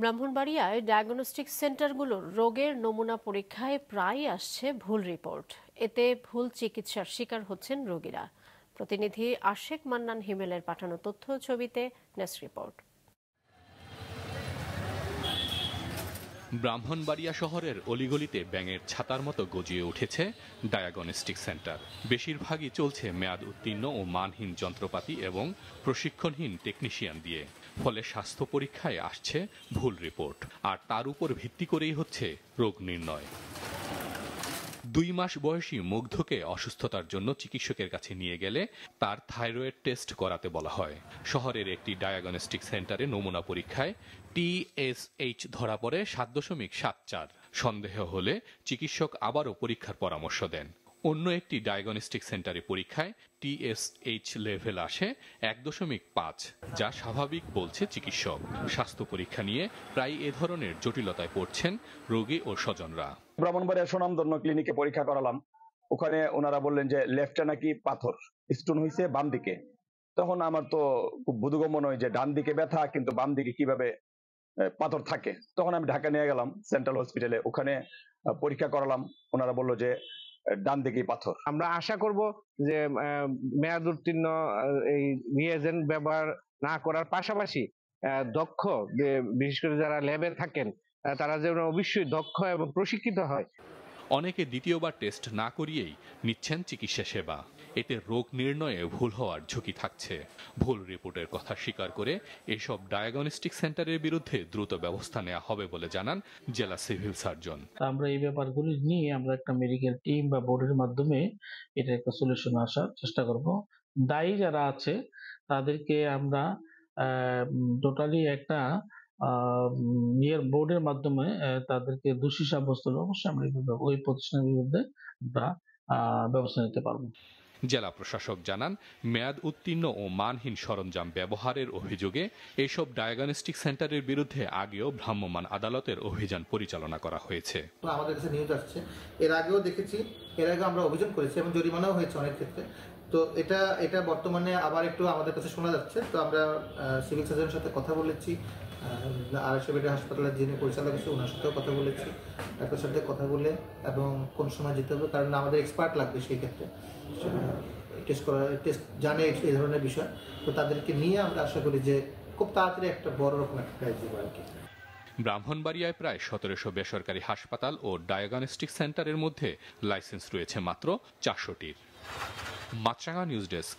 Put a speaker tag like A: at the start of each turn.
A: ব্রাহ্মণবাড়িয়ায় diagnostic সেন্টারগুলোর রোগের নমুনা পরীক্ষায় প্রায়ই আসছে ভুল রিপোর্ট। এতে ভুল চিকিৎসার শিকার হচ্ছেন রোগীরা। প্রতিনিধি আশেক মান্নান হিমেলের পাঠানো তথ্য ছবিতে ডেস্ক রিপোর্ট।
B: ব্রাহ্মণবাড়িয়া শহরের অলিগলিতে ব্যাঙের ছাতার মতো গজিয়ে উঠেছে ডায়াগনস্টিক সেন্টার। বেশিরভাগই চলছে মেয়াদ উত্তীর্ণ ও মানহীন যন্ত্রপাতি এবং প্রশিক্ষণহীন টেকনিশিয়ান দিয়ে। ফলে স্বাস্থ্য পরীক্ষায় আসছে ভুল রিপোর্ট, আর তার উপর ভিত্তি করেই হচ্ছে রোগ নির্ণয়। 2 মাস বয়সী মুগ্ধকে অসুস্থতার জন্য চিকিৎসকের কাছে নিয়ে গেলে তার থাইরয়েড টেস্ট করাতে বলা হয়। শহরের একটি ডায়াগনস্টিক সেন্টারে নমুনা পরীক্ষায় TSH ধরা পড়ে 7.74। সন্দেহ হলে চিকিৎসক আবারও পরীক্ষার পরামর্শ দেন। অন্য একটি ডায়াগনস্টিক সেন্টারে পরীক্ষায় TSH লেভেল আসে 1.5, যা স্বাভাবিক বলছে চিকিৎসক। স্বাস্থ্য পরীক্ষা নিয়ে প্রায় এ ধরনের জটিলতায় পড়ছেন রোগী ও স্বজনরা।
C: ব্রাহ্মণবাড়িয়া সুনামধন্য ক্লিনিকে পরীক্ষা করালাম। ওখানে ওনারা বললেন যে লেফটে নাকি পাথর, স্টোন হয়েছে বাম দিকে। তখন আমার তো খুব বোধগম্য নয় যে ডান দিকে ব্যথা, কিন্তু বাম দিকে কিভাবে পাথর থাকে। তখন আমি ঢাকা নিয়ে গেলাম সেন্ট্রাল হসপিটালে, ওখানে পরীক্ষা করালাম। ওনারা বললো যে ডান দিকেই পাথর।
D: আমরা আশা করব যে মেয়াদ উত্তীর্ণ এই রিয়েজেন্ট ব্যবহার না করার পাশাপাশি দক্ষ, বিশেষ করে যারা ল্যাবে থাকেন তারা যেন অবশ্যই দক্ষ এবং প্রশিক্ষিত হয়।
B: অনেকে দ্বিতীয়বার টেস্ট না করিয়েই নিচ্ছেন চিকিৎসা সেবা। এতে রোগ নির্ণয়ে ভুল হওয়ার ঝুঁকি থাকছে। ভুল রিপোর্টের কথা স্বীকার করে এসব ডায়াগনস্টিক সেন্টারের বিরুদ্ধে দ্রুত ব্যবস্থা নেওয়া হবে বলে জানান জেলা সিভিল সার্জন।
E: আমরা এই ব্যাপারগুলি নিয়ে আমরা একটা মেডিকেল টিম বা বোর্ডের মাধ্যমে এটা একটা সলিউশন আসার চেষ্টা করব। দায়ী যারা আছে তাদেরকে আমরা টোটালি একটা বোর্ডের মাধ্যমে তাদেরকে দোষী সাব্যস্ত হলে অবশ্যই আমরা ওই প্রতিষ্ঠানের বিরুদ্ধে আমরা ব্যবস্থা নিতে পারবো।
B: জেলা প্রশাসক জানান, মেয়াদ উত্তীর্ণ ও মানহীন সরঞ্জাম ব্যবহারের অভিযোগে এসব ডায়াগনস্টিক সেন্টারের বিরুদ্ধে আগেও ভ্রাম্যমাণ আদালতের অভিযান পরিচালনা করা হয়েছে।
F: আমাদের কাছে নিউজ আসছে, এর আগেও দেখেছি, এর আগে আমরা অভিযোগ করেছি এবং জরিমানাও হয়েছে অনেক ক্ষেত্রে। তো এটা বর্তমানে আবার একটু আমাদের কাছে শোনা যাচ্ছে। তো আমরা সিভিল সার্জনের সাথে কথা বলেছি, আড়াইশো বেডের হাসপাতালের যিনি পরিচালক আছে ওনার সাথেও কথা বলেছি, ডাক্তার সাথে কথা বলে এবং কোন সময় যেতে হবে, কারণ আমাদের এক্সপার্ট লাগবে সেই ক্ষেত্রে, টেস্ট জানে এই ধরনের বিষয়। তো তাদেরকে নিয়ে আমরা আশা করি যে খুব তাড়াতাড়ি একটা বড় রকম একটা প্রাইজ দেবো আর কি।
B: ব্রাহ্মণবাড়িয়ায় প্রায় 1700 বেসরকারি হাসপাতাল ও ডায়াগনস্টিক সেন্টারের মধ্যে লাইসেন্স রয়েছে মাত্র 400টির। মাছরাঙা নিউজ ডেস্ক।